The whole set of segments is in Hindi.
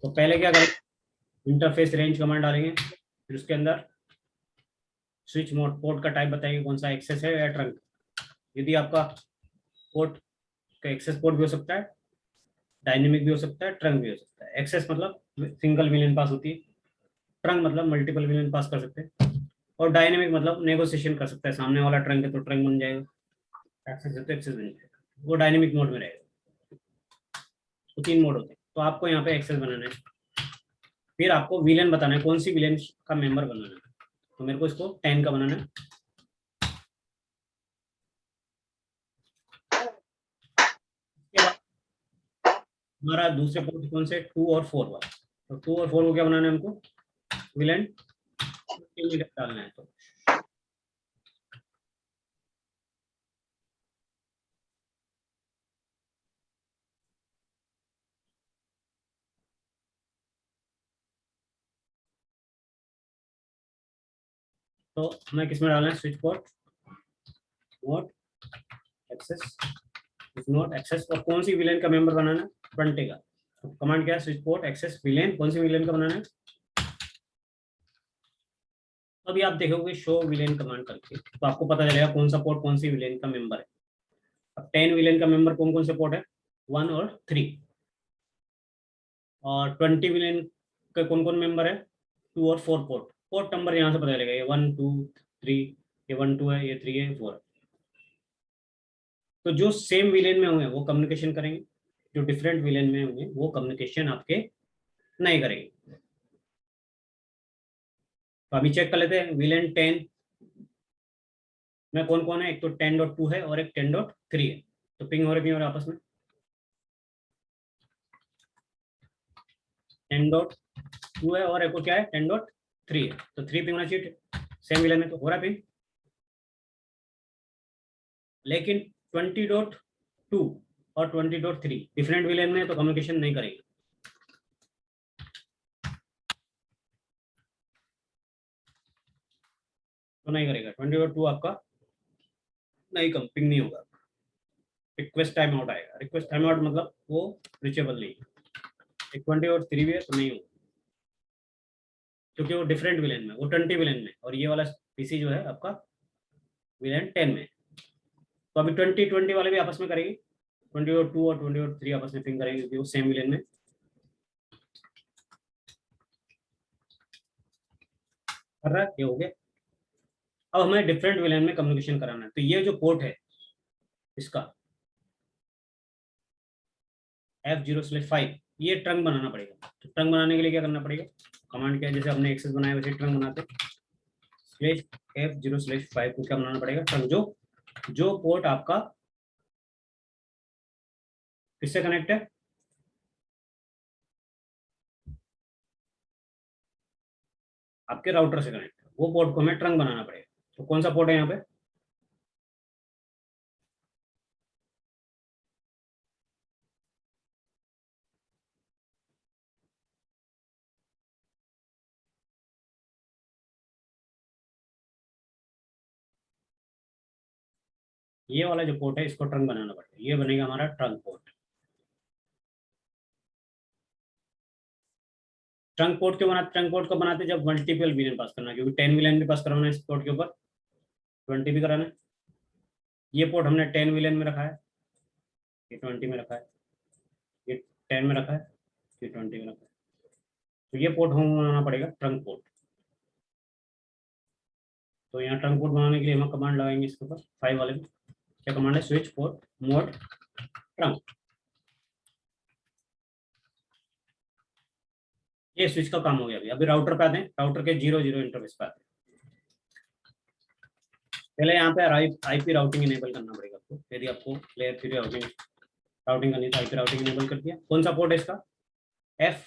तो पहले क्या करेंगे, इंटरफेस रेंज कमांड डालेंगे, फिर उसके अंदर स्विच मोड पोर्ट का टाइप बताएंगे कौन सा एक्सेस है या ट्रंक। यदि आपका पोर्ट का एक्सेस पोर्ट भी हो सकता है, डायनेमिक भी हो सकता है, ट्रंक भी हो सकता है। एक्सेस मतलब सिंगल विलेन पास होती है, ट्रंक मतलब मल्टीपल विलेन पास कर सकते हैं, और डायनेमिक मतलब नेगोशिएशन कर सकता है, सामने वाला ट्रंक है तो ट्रंक बन जाएगा, एक्सेस है तो एक्सेस बन जाएगा, वो डायनेमिक मोड में रहेगा। तो 3 मोड होते हैं। तो आपको यहाँ पे एक्सेस बनाना है, फिर आपको विलेन बताना है कौन सी विलेन का मेंबर बनाना है। तो मेरे को इसको 10 का बनाना है। उसके बाद हमारा दूसरे पोर्ट कौन से 2 और 4 वाला, तो 2 और 4 को क्या बनाना है हमको, विलेन डालना है। तो हमें किसमें डालना है, switch port mode access, note access, और कौन सी विलेन का मेंबर बनाना है, 20 का। तो कमांड क्या है, स्विच पोर्ट एक्सेस विलेन, कौन सी विलेन का बनाना है। तो अभी आप देखोगे शो विलेन कमांड करके तो आपको पता चलेगा कौन सा पोर्ट कौन सी विलेन का मेंबर है। अब 10 विलेन का मेंबर कौन कौन से पोर्ट है, 1 और 3, और 20 विलेन का कौन कौन मेंबर है, 2 और 4 पोर्ट। पोर्ट नंबर यहाँ से पता चलेगा, ये 1 2 3, ये 1 2 है, ये 3 है, 4 है। तो जो सेम विलेन में होंगे वो कम्युनिकेशन करेंगे, जो डिफरेंट विलेन में होंगे वो कम्युनिकेशन आपके नहीं करेंगे। तो अभी चेक कर लेते हैं विलेन 10 में कौन कौन है। एक तो 10.2 है और एक 10.3 है, तो पिंग हो रही है आपस में। 10.2 है और एक को क्या है 10.3 है, तो 3 पिंग होना चाहिए सेम विलेन में, तो हो रहा पिंग। लेकिन 20.2 और 20.3 डिफरेंट विलेन में, तो कम्युनिकेशन नहीं करेंगे। तो नहीं करेगा 20.2 आपका नहीं पिंग नहीं होगा, रिक्वेस्ट टाइम आउट आएगा। रिक्वेस्ट टाइम आउट मतलब वो रिचेबल नहीं है। 20.3 भी है तो नहीं होगा, क्योंकि वो डिफरेंट विलेन में, वो 20 विलेन में, और ये वाला पीसी जो है आपका विलेन 10 में। तो अभी 20 वाले भी आपस में करेंगे, 20.2 और 20.3 आपस में पिंग करेंगे क्योंकि वो सेम विलेन में। कर रहा है, ये हो गया। अब हमें डिफरेंट विलेन में कम्युनिकेशन कराना है, तो ये जो पोर्ट है इसका F0/5, ये ट्रंक बनाना पड़ेगा। तो ट्रंक बनाने के लिए क्या करना पड़ेगा, कमांड क्या है, जैसे हमने एक्सेस बनाया वैसे ट्रंक बनाते हैं। /F0/5 को क्या बनाना पड़ेगा, ट्रंक। जो पोर्ट आपका किससे कनेक्ट है, आपके राउटर से कनेक्ट है, वो पोर्ट को हमें ट्रंक बनाना पड़ेगा। तो कौन सा पोर्ट है यहाँ पे, ये वाला जो पोर्ट है इसको ट्रंक बनाना पड़ेगा, ये बनेगा हमारा ट्रंक पोर्ट। ट्रंक पोर्ट क्यों बनाते, ट्रंक पोर्ट को बनाते जब मल्टीपल विलेन पास करना, क्योंकि 10 विलेन भी पास करवाना है इस पोर्ट के ऊपर, 20 भी कराना है। ये पोर्ट हमने 10 विलेन में रखा है, ये 20 में रखा है, ये 10 में रखा है, ये 20 में रखा है। तो ये पोर्ट हमें बनाना पड़ेगा ट्रंक पोर्ट। तो यहाँ ट्रंक पोर्ट बनाने के लिए हम कमांड लगाएंगे इसके ऊपर 5 वाले में। क्या कमांड है, स्विच पोर्ट मोड ट्रंक। ये स्विच का काम हो गया। अभी अभी राउटर पे आते हैं, राउटर के 0 0 इंटरफेस पे आते हैं। पहले यहाँ पे आईपी राउटिंग इनेबल करना पड़ेगा आपको, यदि आपको लेयर 3 राउटिंग करनी है तो आईपी राउटिंग इनेबल कर दिया। कौन सा पोर्ट है इसका, F,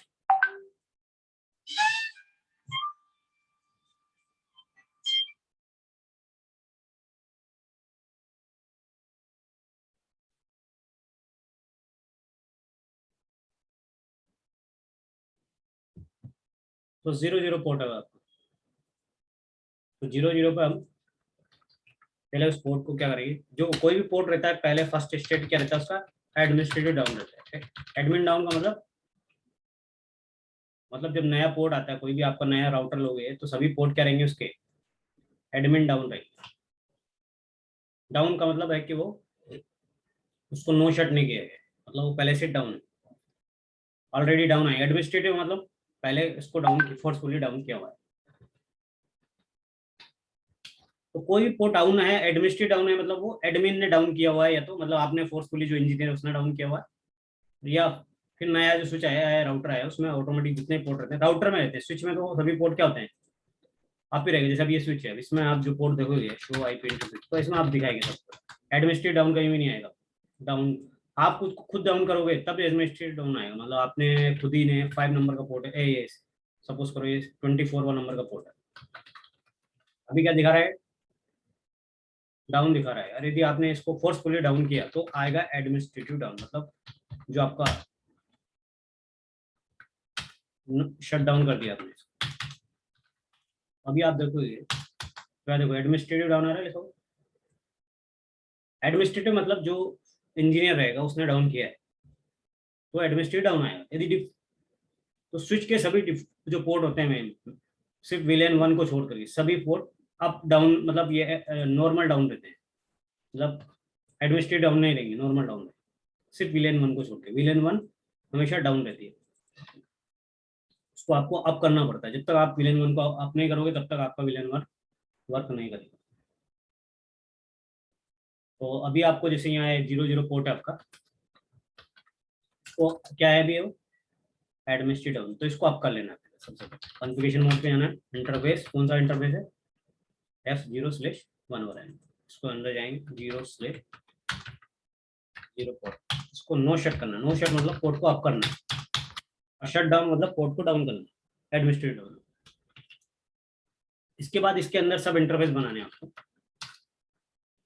तो 0 0 पोर्ट है आपको। तो 0 0 पे हम पहले उस पोर्ट को क्या करेंगे, जो कोई भी पोर्ट रहता है पहले फर्स्ट स्टेट क्या रहता है उसका, एडमिनिस्ट्रेटिव डाउन रहता है। एडमिन डाउन का मतलब मतलब जब नया पोर्ट आता है, कोई भी आपका नया राउटर लोगे तो सभी पोर्ट क्या रहेंगे उसके, एडमिन डाउन रहेंगे। डाउन का मतलब है कि वो, उसको नो शट नहीं किया गया, मतलब वो पहले से डाउन है, ऑलरेडी डाउन है। एडमिनिस्ट्रेटिव मतलब पहले इसको डाउन, फोर्सफुली डाउन किया हुआ है। तो कोई भी पोर्ट डाउन है, एडमिनिस्ट्रेटिव डाउन है, मतलब वो एडमिन ने डाउन किया हुआ है, या तो मतलब आपने फोर्सफुली, जो इंजीनियर है उसने डाउन किया हुआ है, या फिर नया जो स्विच आया है, राउटर आया है, उसमें ऑटोमेटिक जितने पोर्ट रहते हैं राउटर में रहते हैं, स्विच में तो सभी पोर्ट क्या होते हैं, आप ही रहेगा। जैसे अब ये स्विच है, इसमें आप जो पोर्ट देखोगे शो आईपी इंटरफेस, तो इसमें आप दिखाएंगे सबको। एडमिनिस्ट्रेटिव डाउन कहीं भी नहीं आएगा। डाउन आप खुद डाउन करोगे तब एडमिनिस्ट्रेटिव डाउन आएगा, मतलब आपने खुद ही ने 5 नंबर का पोर्ट है ये, सपोज करो ये 24 नंबर का पोर्ट है, अभी क्या दिखा रहा है, डाउन दिखा रहा है। और यदि आपने इसको फोर्सफुली डाउन किया तो आएगा एडमिनिस्ट्रेटिव डाउन, मतलब जो आपका शट डाउन कर दिया आपने। अभी आप देखोगे, क्या देखो, एडमिनिस्ट्रेटिव डाउन आ रहा है, लिखो एडमिनिस्ट्रेटिव, मतलब जो इंजीनियर रहेगा उसने डाउन किया है तो एडमिनिस्ट्रेटिव डाउन आएगा। यदि तो स्विच के सभी जो पोर्ट होते हैं मेन, सिर्फ विलेन 1 को छोड़ करके सभी पोर्ट अप डाउन, मतलब ये नॉर्मल डाउन रहते हैं, मतलब एडमिनिस्ट्रेटिव डाउन नहीं रहेंगे, नॉर्मल डाउन रहेंगे। सिर्फ विलेन 1 को छोड़ के, विलेन 1 हमेशा डाउन रहती है, उसको आपको अप करना पड़ता है। जब तक आप विलेन 1 को अप नहीं करोगे तब तक आपका विलेन 1 वर्क नहीं करेगा। तो अभी आपको जैसे यहाँ 00 पोर्ट है आपका, तो क्या है अभी वो एडमिनिस्ट्रेटिव डाउन, तो इसको अप कर लेना है। सबसे पहले कॉन्फ़िगरेशन मोड पे जाना है, इंटरफेस, कौन सा इंटरफेस है, F0/1 वाला है, इसको अंदर जाएंगे 0/0 पोर्ट, इसको नो शट करना। नो शट मतलब पोर्ट को अप करना, और शट डाउन मतलब पोर्ट को डाउन करना, एडमिनिस्ट्रेटिव डाउन। इसके बाद इसके अंदर सब इंटरफेस बनाने हैं आपको।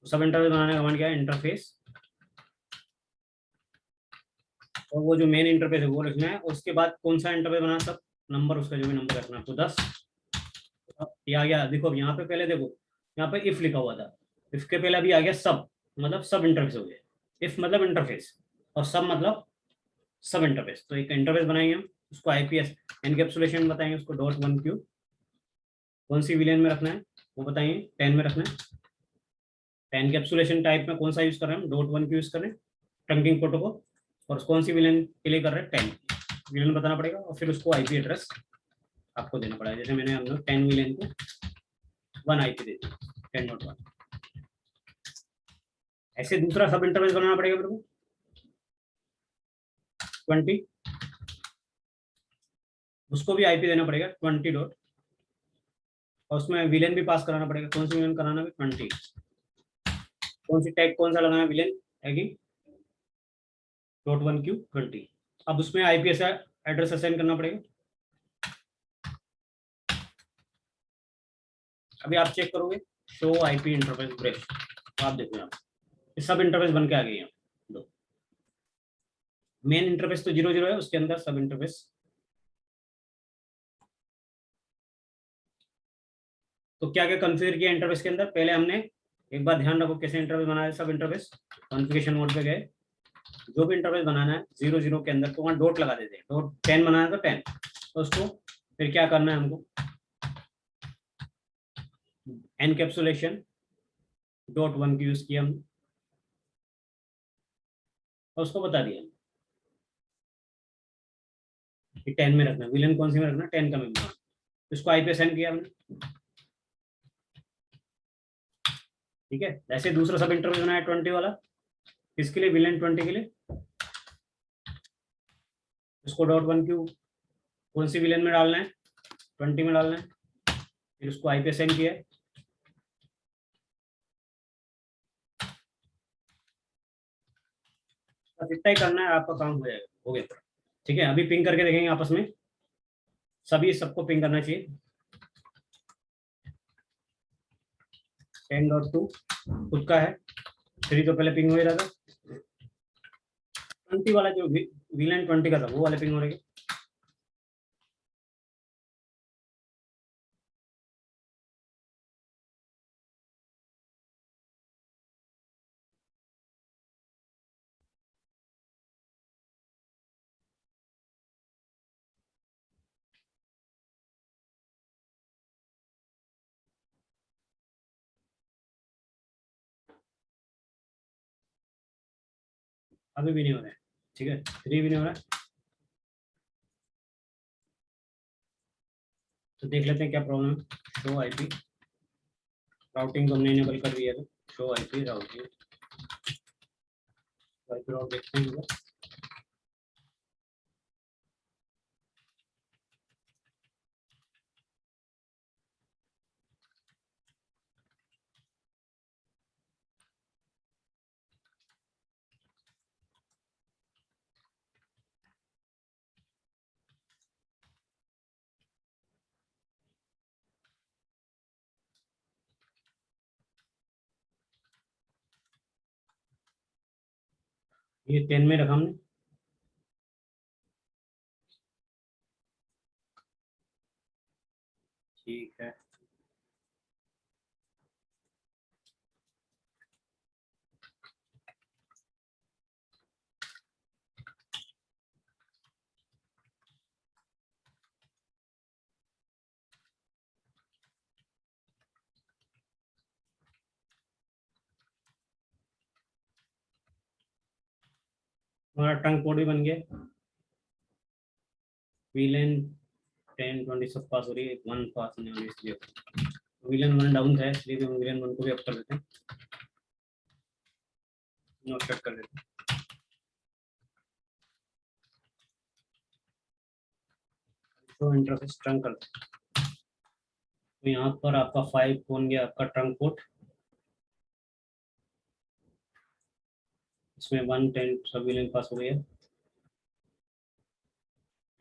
सब इंटरफेस बनाने का कमांड क्या है, इंटरफेस, और वो जो मेन इंटरफेस है वो लिखना है। उसके बाद कौन सा इंटरफेस बनाना, सब नंबर, उसका जो भी नंबर रखना है आपको 10। ये आ गया, देखो यहाँ पे पहले देखो, यहाँ पे इफ लिखा हुआ था, इफ के पहले अभी आ गया सब, मतलब सब इंटरफेस हो गया। इफ मतलब इंटरफेस, और सब मतलब सब इंटरफेस। तो एक इंटरफेस बनाएंगे हम, उसको आईपीएस एनकैप्सुलेशन बताएंगे, उसको .1q, कौन सी विलेन में रखना है वो बताएंगे, 10 में रखना है। एनकैप्सुलेशन टाइप में कौन सा यूज कर रहे हैं हम, .1q यूज कर रहे हैं, ट्रंकिंग प्रोटोकॉल। और कौन सी विलेन के लिए कर रहे हैं, 10 विलेन बताना पड़ेगा, और फिर उसको आईपी एड्रेस आपको देना पड़ेगा। जैसे मैंने हम लोग 10 विलेन को 1 आईपी दे दिया, 10.1। ऐसे दूसरा सब इंटरफेस बनाना पड़ेगा मेरे को 20, उसको भी आईपी देना पड़ेगा 20 डॉट, और उसमें विलेन भी पास कराना पड़ेगा। कौन सी विलेन कराना है, 20। कौन सी टैग, कौन सा लगाना है विलेन, टैगिंग .1q20। अब उसमें आईपीएस एड्रेस असाइन करना पड़ेगा। अभी आप चेक करोगे, शो आईपी इंटरफेस ब्रेक, तो आप देखो यहाँ ये सब इंटरफेस बन के आ गए हैं। दो मेन इंटरफेस तो 00 है, उसके अंदर सब इंटरफेस। तो क्या क्या कॉन्फ़िगर किया इंटरफेस के अंदर, पहले हमने, एक बार ध्यान रखो कैसे इंटरफेस बनाया, सब इंटरफेस कॉन्फ़िगरेशन मोड पे गए, जो भी इंटरफेस बनाना है 00 के अंदर, तो वहाँ डॉट लगा देते हैं, डॉट 10 बनाना है तो 10, तो उसको फिर क्या करना है हमको, एनकैप्सुलेशन .1 की यूज किया हमने, और उसको बता दिया कि 10 में रखना, विलेन कौन सी में रखना, 10 का मेंबर, इसको आई पे सेंड किया हमने। ठीक है, ऐसे दूसरा सब इंटरफेस बनाया 20 वाला, किसके लिए, विलेन 20 के लिए, इसको .1 क्यू कौन सी विलेन में डालना है, 20 में डालना है, फिर उसको आई पे सेंड किया है। बस इतना ही करना है, आपका काम हो जाएगा, हो गया। ठीक है, अभी पिंग करके देखेंगे आपस में, सभी सबको पिंग करना चाहिए। 10.2 खुद का है, 3 तो पहले पिंग हो ही रहा था, 20 वाला जो विलेन 20 का था वो वाले पिंग हो रहे। अभी भी नहीं हो रहा है, ठीक है, 3 भी नहीं हो रहा है। तो देख लेते हैं क्या प्रॉब्लम है। शो आईपी राउटिंग तो हमने इनेबल कर दिया, तो show IP routing IP route देखते हैं इधर। ये 10 में रखा हमने। ठीक है, हमारा ट्रंक कोड भी बन गया। वीलेन 10 20 सब पास हो रही है, 1 पास नहीं हो रही, इसलिए विलन 1 डाउन था, इसलिए हम विलन 1 को भी अप कर देते हैं, नो सेट कर देते हैं। तो इंटरफेस ट्रंक कर देते हैं। तो यहाँ पर आपका 5 बन गया आपका ट्रंक कोड। इसमें 110 सब विलन पास हो गया।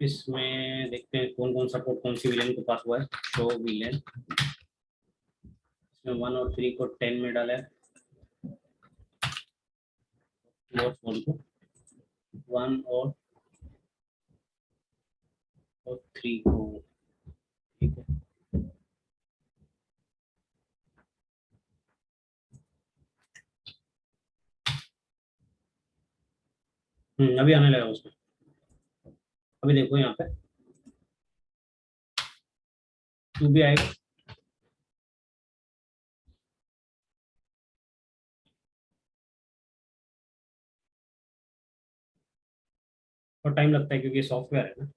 इसमें देखते हैं कौन कौन सा कोड कौन सी विलेन को पास हुआ है। शो विलेन, इसमें 1 और 3 को 10 में डाला है। और 4 को 1 और 3 को, ठीक है। अभी आने लगा उसमें। अभी देखो यहाँ पे 2 भी आएगा। और टाइम लगता है क्योंकि ये सॉफ्टवेयर है ना।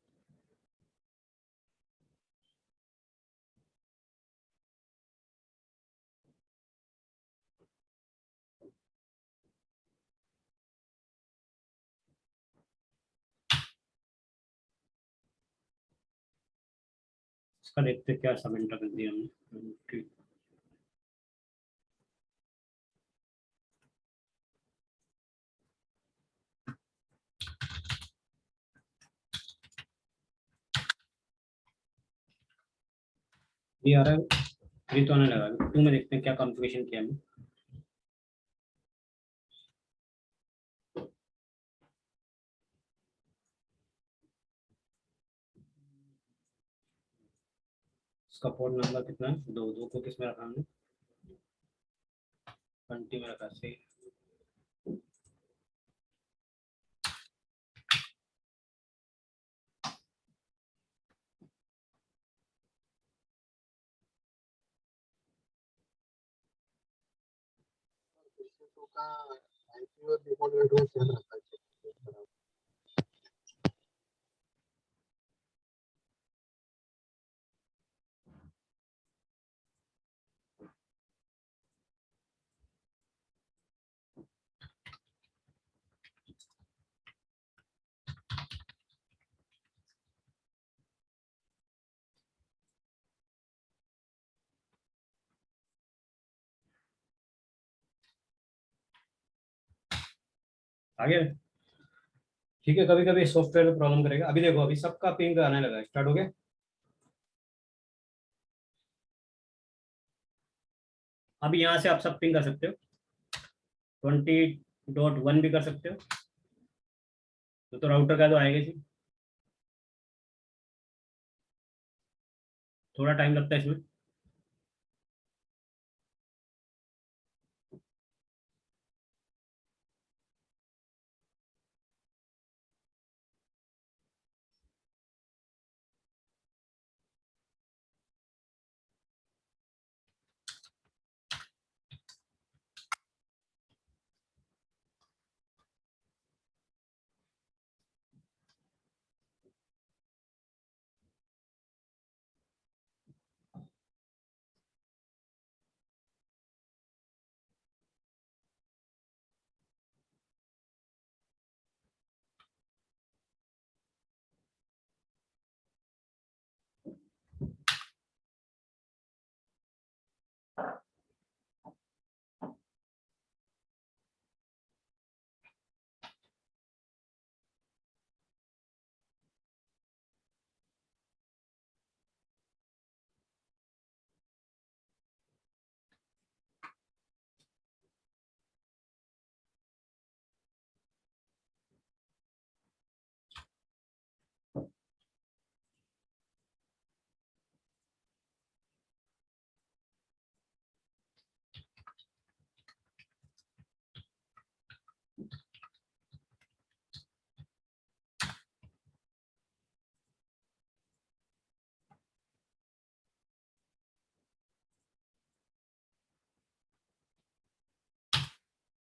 इसका देखते हैं क्या सब एंटर कर दिया हमने, ठीक। ये आ रहा है, 3 तो आने लगा। 2 में देखते हैं क्या कॉन्फ़िगरेशन किया हमने। इसका पोर्ट नंबर कितना है, 2 को किस में रखा हमने, 20 में रखा, सही। का आईपी और डिफॉल्ट एड्रेस सेम रखा है। आगे, ठीक है, कभी कभी सॉफ्टवेयर में प्रॉब्लम करेगा। अभी देखो, अभी सबका पिंग आने लगा, स्टार्ट हो गया। अभी यहाँ से आप सब पिंग कर सकते हो, 20.1 भी कर सकते हो। तो राउटर का तो आएगा जी, थोड़ा टाइम लगता है इसमें।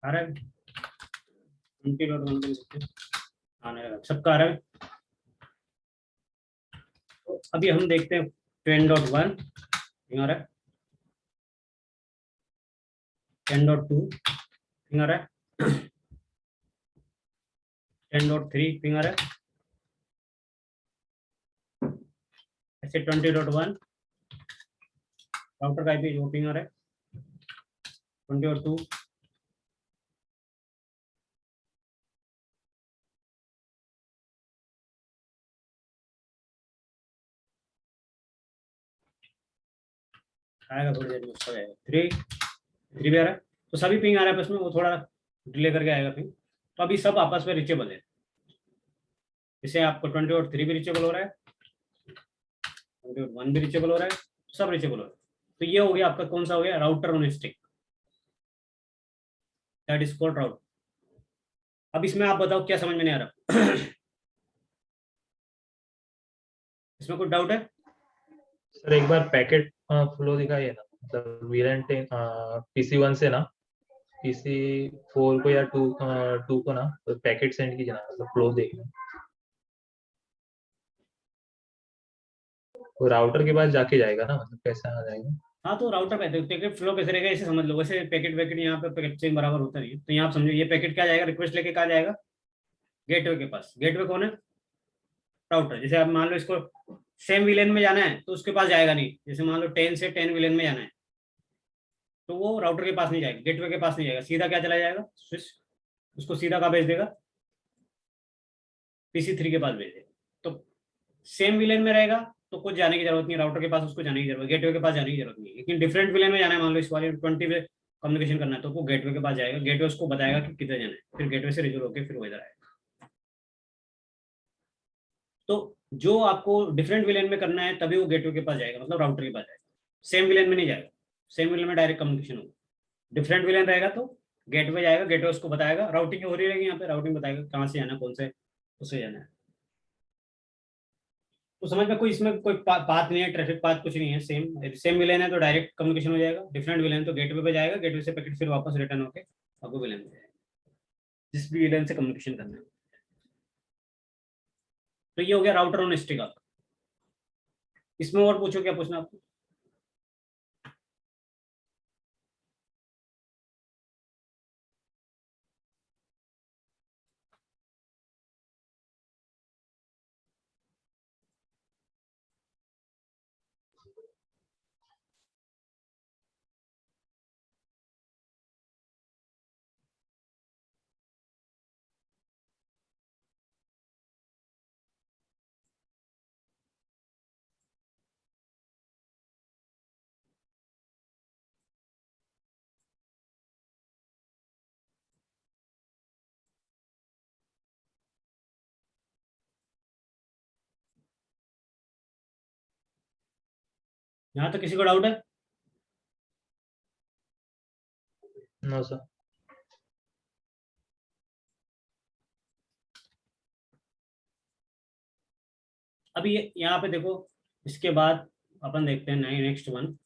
आ रहा है 20.1 आने लगा, सबका आ रहा है। तो अभी हम देखते हैं 10.1 आ रहा है, 10.2 आ रहा है, 10.3 पिंग आ रहा है, ऐसे 20.1 राउटर का आईपी वो पिंग आ रहा है, 20.2 आएगा थोड़ी देर में, उसका आएगा 3 भी आ रहा है। तो सभी पिंग आ रहा है, बस में वो थोड़ा डिले करके आएगा पिंग। तो अभी सब आपस में रिचेबल है, जैसे आपको 20.3 भी रिचेबल हो रहा है, 20.1 भी रिचेबल हो रहा है, सब रिचेबल हो रहा है। तो ये हो गया आपका कौन सा हो गया, router on stick, that is called router. अब इसमें आप बताओ क्या समझ में नहीं आ रहा इसमें कुछ डाउट है? सर एक बार पैकेट फ्लो दिखाइए ना, मतलब वीलन PC1 से ना PC4 को या 2 को ना तो पैकेट सेंड कीजिए ना, मतलब फ्लो देखना। वो राउटर के पास जाके जाएगा ना, मतलब कैसे आ जाएगा? हाँ, तो राउटर पे पैकेट फ्लो कैसे रहेगा, इसे समझ लो। वैसे पैकेट वैकेट यहाँ पे पैकेट चेन बराबर होता नहीं है, तो यहाँ आप समझो ये पैकेट क्या जाएगा, रिक्वेस्ट लेके कहाँ जाएगा, गेटवे के पास। गेटवे कौन है, राउटर। जैसे आप मान लो इसको सेम विलेन में जाना है तो उसके पास जाएगा नहीं, जैसे मान लो 10 से 10 विलेन में जाना है तो वो राउटर के पास नहीं जाएगा, गेटवे के पास नहीं जाएगा, सीधा क्या चला जाएगा, स्विच उसको सीधा कहाँ भेज देगा, PC3 के पास भेज देगा। तो सेम विलेन में रहेगा तो कुछ जाने की जरूरत नहीं, राउटर के पास उसको जाने की जरूरत, गेटवे के पास जाने की जरूरत नहीं। लेकिन डिफरेंट विलेन में जाना है, मान लो इस वाले 20 पे कम्युनिकेशन करना है तो वो गेटवे के पास जाएगा, गेटवे उसको बताएगा कि किधर जाना है, फिर गेटवे से रिजोल्व होकर फिर वो इधर आएगा। तो जो आपको डिफरेंट विलेन में करना है तभी वो गेटवे के पास जाएगा, मतलब राउटर के पास जाएगा, सेम विलेन में नहीं जाएगा। सेम विलेन में डायरेक्ट कम्युनिकेशन होगा, डिफरेंट विलेन रहेगा तो गेटवे जाएगा, गेटवे उसको बताएगा, राउटिंग हो रही रहेगी यहाँ पे, राउटिंग बताएगा कहाँ से जाना, कौन से उससे जाना है। तो समझ में कोई इसमें कोई पाथ नहीं है, ट्रैफिक पाथ कुछ नहीं है, सेम विलेन है तो डायरेक्ट कम्युनिकेशन हो जाएगा, डिफरेंट विलेन तो गेटवे पे जाएगा, गेटवे से पैकेट फिर वापस रिटर्न होकर आपको विलेन में जाएगा, जिस भी विलेन से कम्युनिकेशन करना है। तो ये हो गया राउटर ऑन स्टिक आपका। इसमें और पूछो, क्या पूछना आपको? यहाँ तक किसी को डाउट है? No sir. अभी यहाँ पे देखो, इसके बाद अपन देखते हैं नेक्स्ट वन।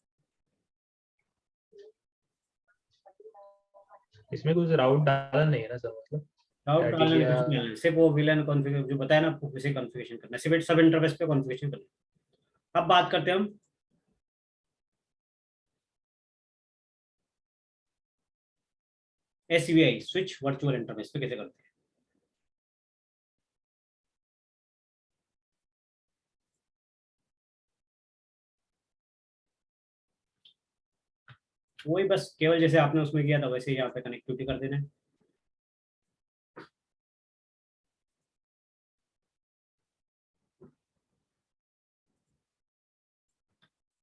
इसमें कुछ राउट डाला नहीं है ना सर, मतलब राउट डालने में या कुछ नहीं है, सिर्फ वो विलेन कॉन्फ़िगर जो बताया ना आपको, उसे कॉन्फ़िगरेशन करना है, सिर्फ सब इंटरफेस पे कॉन्फ़िगरेशन करना है। अब बात करते हैं हम SVI स्विच वर्चुअल इंटरफेस पे कैसे करते हैं। वही बस केवल जैसे आपने उसमें किया था वैसे ही यहाँ पे कनेक्टिविटी कर देना है।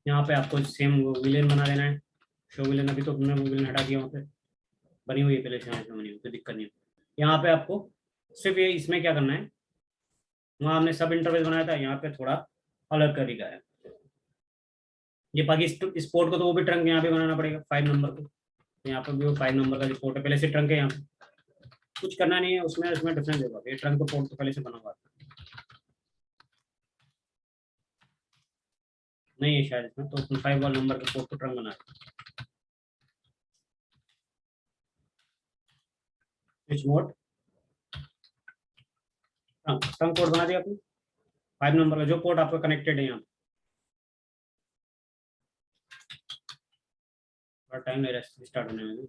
यहाँ पे आपको सेम विलेन बना देना है, शो विलेन। अभी तो तुमने वो विलेन हटा दिया, वहाँ पे बनी हुई है पहले से, यहाँ पे बनी हुई, कोई दिक्कत नहीं है। यहाँ पे आपको सिर्फ ये इसमें क्या करना है, वहाँ हमने सब इंटरफेस बनाया था, यहाँ पे थोड़ा अलग कर दिया है। ये बाकी इस पोर्ट को तो वो भी ट्रंक यहाँ पे बनाना पड़ेगा 5 नंबर को, तो यहाँ पर भी वो 5 नंबर का जो पोर्ट है पहले से ट्रंक है, यहाँ पे कुछ करना नहीं है उसमें डिफरेंस होगा, ये ट्रंक तो पोर्ट तो पहले से बना हुआ नहीं है शायद इसमें, तो 5 वाला नंबर का पोर्ट तो ट्रंक बना है। स्विच मोड ट्रंक कोड बना दिया आपने 5 नंबर का जो पोर्ट आपका कनेक्टेड है यहाँ थोड़ा टाइम ले रहा है स्टार्ट होने में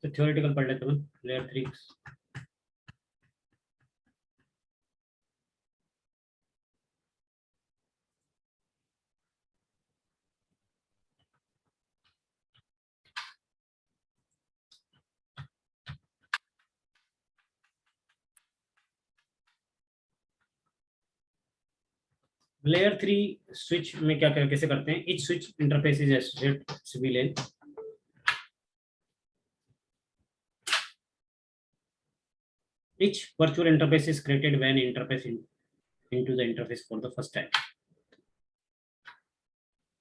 तो थ्योरेटिकल पढ़ लेते हैं लेयर 3 लेयर 3 स्विच में क्या कैसे करते हैं each switch interface is associated civilian each virtual interface is created when interface into the interface for the first time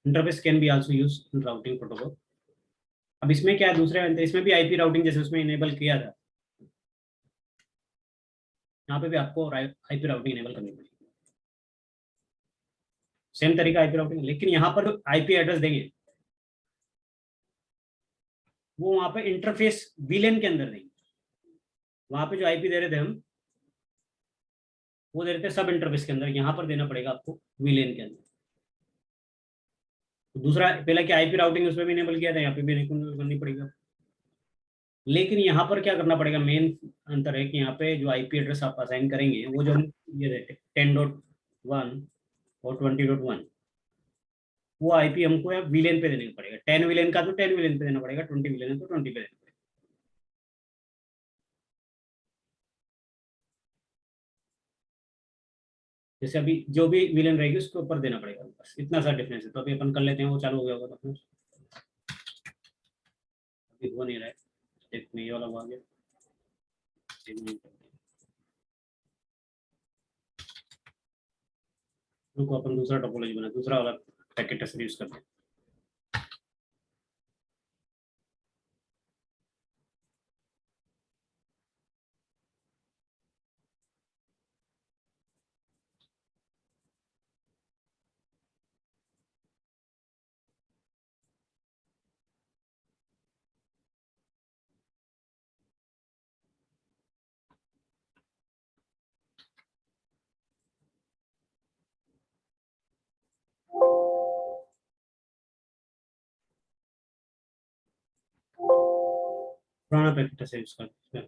interface can be also used in routing protocol अब इसमें क्या दूसरे इसमें भी आईपी राउटिंग जैसे उसमें इनेबल किया था यहाँ पे भी आपको आईपी राउटिंग इनेबल करनी पड़ेगी सेम तरीका आईपी राउटिंग लेकिन यहाँ पर आईपी एड्रेस देंगे वो वहां पे इंटरफेस विलेन के अंदर देंगे वहां पे जो आईपी दे रहे थे हम वो दे रहे थे सब इंटरफेस के अंदर यहाँ पर देना पड़ेगा आपको विलेन के अंदर तो दूसरा पहला क्या आईपी राउटिंग उसमें भी इनेबल किया था यहाँ पे भी इनेबल करनी पड़ेगा लेकिन यहाँ पर क्या करना पड़ेगा मेन अंतर है कि यहाँ पे जो आईपी एड्रेस आप असाइन करेंगे वो जो हम ये देते 10.1 और 20.1 वो आईपी हमको या विलेन पे देने पड़ेगा 10 विलेन का तो 10 विलेन पे देना पड़ेगा 20 विलेन तो 20 पे देना पड़ेगा जैसे अभी जो भी विलेन रहेगी उसके ऊपर देना पड़ेगा बस इतना सा डिफरेंस है तो अभी अपन कर लेते हैं वो चालू हो गया होगा तो अभी हो नहीं रहा है देखने ये वाला हुआ गया उनको अपन दूसरा टोपोलॉजी बना दूसरा वाला पैकेट टेस्ट यूज करते हैं पुराना पैकेट है इसका इसमें।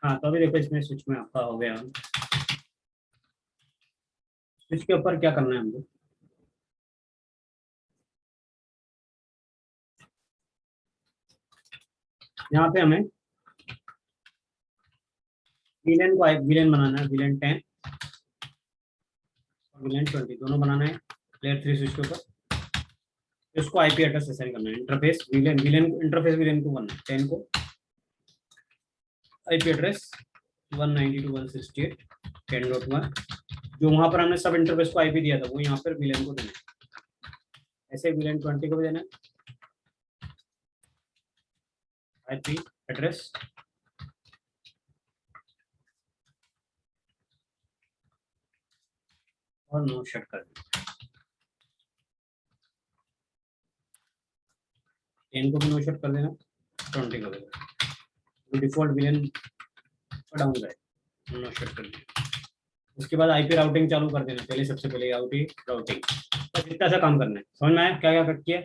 हाँ तो अभी देखो इसमें स्विच में आपका हो गया। स्विच के ऊपर क्या करना है हमको, यहाँ पे हमें विलेन को विलेन बनाना है, विलेन 10 और विलेन 20 दोनों बनाना है लेयर 3 स्विच के ऊपर। इसको आईपी एड्रेस असाइन करना है, interface villain villain interface villain को करना है 10 को आईपी एड्रेस 192.168.10.1। जो वहां पर हमने सब इंटरफेस को आईपी दिया था वो यहाँ पर विलेन को देना है। ऐसे विलेन 20 को भी देना है आईपी एड्रेस और नो शट कर देना। 10 को भी नो शट कर देना, 20 को भी। डिफॉल्ट विलेन डाउन जाए, नो शट कर देना। उसके बाद आईपी राउटिंग चालू कर देना, पहले सबसे पहले आईपी राउटिंग। बस इतना सा काम करना है। समझ में आया क्या क्या कट किया?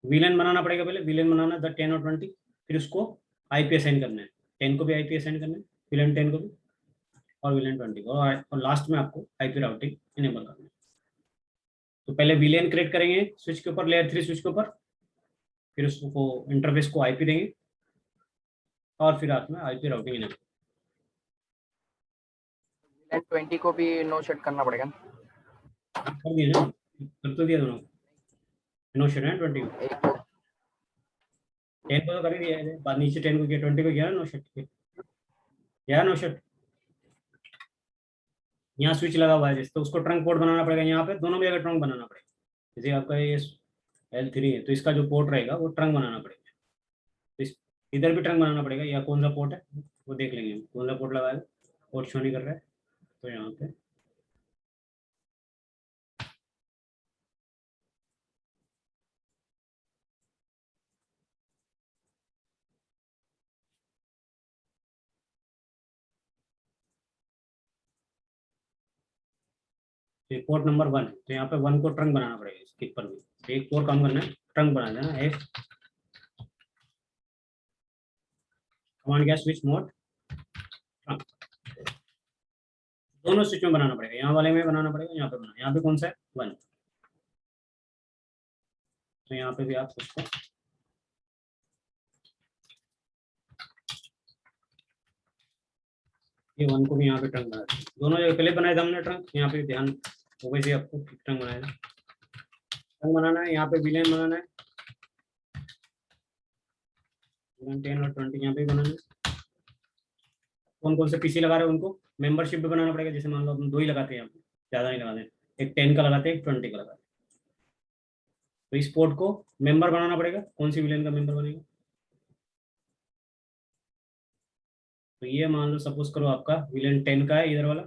विलेन बनाना पड़ेगा, पहले विलेन बनाना 10 और 20, फिर उसको आईपी असाइन करना है। 10 को भी आईपी असाइन करना है, विलेन 10 को भी और विलेन 20 को, और लास्ट में आपको आईपी राउटिंग इनेबल करना है। तो पहले विलेन क्रिएट करेंगे स्विच के ऊपर, लेयर 3 स्विच के ऊपर, फिर उसको इंटरफेस को आईपी देंगे और फिर रात में आईपी राउटिंग इनेबल। विलेन 20 को भी नो शट करना पड़ेगा, कर दिया ना, कर तो दिया दोनों नो शट है 20 को। एक को 10 को तो कर ही दिया है, बाद नीचे 10 को किया, 20 को किया ना नौशट के, या नौशट यहाँ स्विच लगा हुआ है जिस, तो उसको ट्रंक पोर्ट बनाना पड़ेगा। यहाँ पे दोनों में अगर ट्रंक बनाना पड़ेगा, जैसे आपका ये L3 है तो इसका जो पोर्ट रहेगा वो ट्रंक बनाना पड़ेगा, तो इधर भी ट्रंक बनाना पड़ेगा। या कौन सा पोर्ट है वो देख लेंगे, कौन सा पोर्ट लगाया, पोर्ट शो नहीं कर रहा है तो यहाँ पे पोर्ट नंबर 1 है, तो यहाँ पे 1 को ट्रंक बनाना पड़ेगा इसके ऊपर भी। तो एक और काम करना है, ट्रंक बना देना है। कमांड क्या, स्विच मोड ट्रंक, दोनों स्विच में बनाना पड़ेगा, यहाँ वाले में बनाना पड़ेगा, यहाँ पे बनाना, यहाँ पे कौन सा है 1, तो यहाँ पे भी आप उसको ये 1 को भी यहाँ पे ट्रंक बना दें। दोनों जगह पहले बनाया था हमने ट्रंक, यहाँ पे ध्यान हो गई आपको, ट्रंक बनाया था, ट्रंक बनाना है। यहाँ पे विलेन बनाना है, 10 और 20 यहाँ पे बनाना है। कौन कौन से पीसी लगा रहे हैं उनको मेंबरशिप भी बनाना पड़ेगा, जैसे मान लो हम 2 ही लगाते हैं, ज़्यादा नहीं लगाते हैं, एक 10 का लगाते हैं, एक 20 का लगाते हैं, तो इस पोर्ट को मेंबर बनाना पड़ेगा। कौन सी विलेन का मेंबर बनेगा, तो ये मान लो सपोज करो आपका विलेन 10 का है इधर वाला,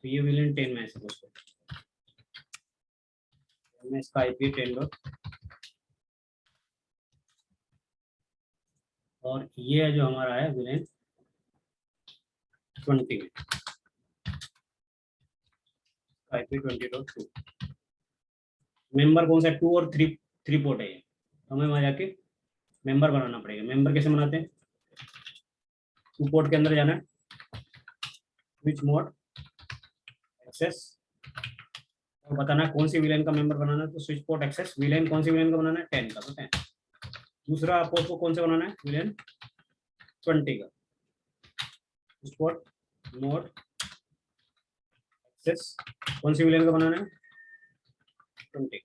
तो ये विलेन 10 में है सपोज करो, मैं इसका IP 10 डॉट, और ये जो हमारा है विलेन 20 में, IP 20.2, मेंबर कौन सा है 2 और 3 पोर्ट है ये, तो हमें वहाँ जाके मेंबर बनाना पड़ेगा। मेंबर कैसे बनाते हैं, 2 पोर्ट के अंदर जाना है, स्विच मोड एक्सेस, और बताना कौन सी विलेन का मेंबर बनाना है, तो स्विच पोर्ट एक्सेस विलेन कौन सी विलेन का बनाना है 10 का, तो 10। दूसरा पोर्ट को कौन सा बनाना है विलेन 20 का, स्विच पोर्ट मोड एक्सेस कौन सी विलेन का बनाना है 20।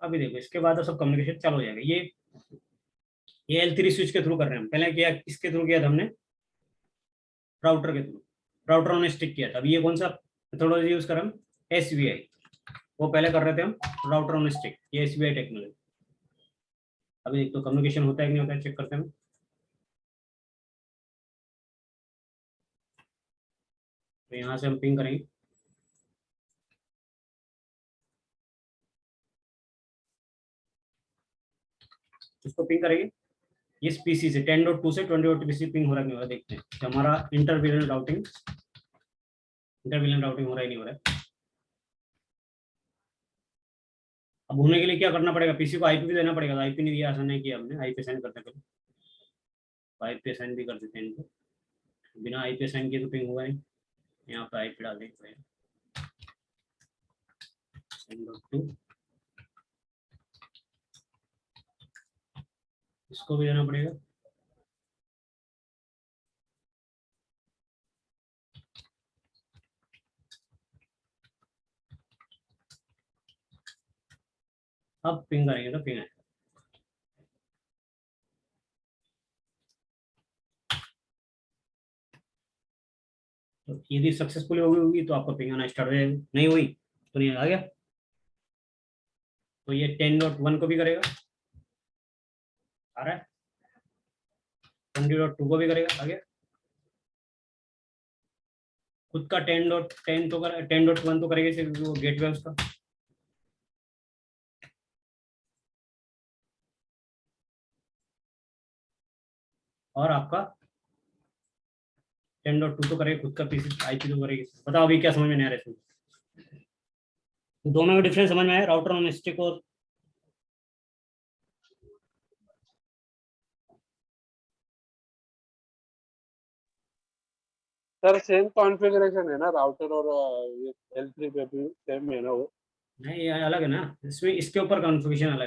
अभी देखो इसके बाद सब कम्युनिकेशन चालू हो जाएगा। ये L3 स्विच के थ्रू कर रहे हैं हम, पहले किया इसके थ्रू किया था हमने, राउटर के थ्रू, राउटर हमने स्टिक किया था। अभी ये कौन सा मेथोडोलॉजी यूज कर हम, SVI, वो पहले कर रहे थे हम राउटर ऑन स्टिक, ये SVI टेक्नोलॉजी। अभी एक तो कम्युनिकेशन होता है कि नहीं होता है चेक करते हैं। तो यहाँ से हम पिंग करेंगे, इसको पिंग करेंगे इस पीसी से 10.2 से 20.2 पीसी पिंग हो रहा है नहीं हो रहा, देखते हैं कि हमारा इंटरविलन राउटिंग हो रहा है नहीं हो रहा है। अब होने के लिए क्या करना पड़ेगा, पीसी को IP भी देना पड़ेगा, तो IP नहीं दिया, ऐसा नहीं किया हमने, IP साइन करते हैं पहले, IP साइन भी कर देते हैं इनको, बिना IP साइन किए तो पिंग होगा नहीं। यहाँ पे IP डाल देंगे 10.2, इसको भी देना पड़ेगा। अब पिंग करेंगे तो पिंग है, तो यदि सक्सेसफुल होगी तो आपका पिंग आना स्टार्ट हो जाएगा, नहीं हुई तो नहीं आ गया। तो ये 10.1 को भी करेगा, आ रहा है, 20.2 को भी करेगा, आ गया। खुद का 10.10 तो 10.1 तो करेगा सिर्फ वो गेटवे उसका, और आपका 10.2 तो करेगा खुद का पीसी, IP तो करेगी। बताओ अभी क्या समझ में नहीं आ रहा है इसमें, दोनों में डिफरेंस समझ में आया, राउटर ऑन स्टिक और सर सेम कॉन्फ़िगरेशन है ना राउटर और ये L3 पे भी सेम है ना वो? नहीं, ये अलग है ना, इसमें इसके ऊपर कॉन्फ़िगरेशन अलग है।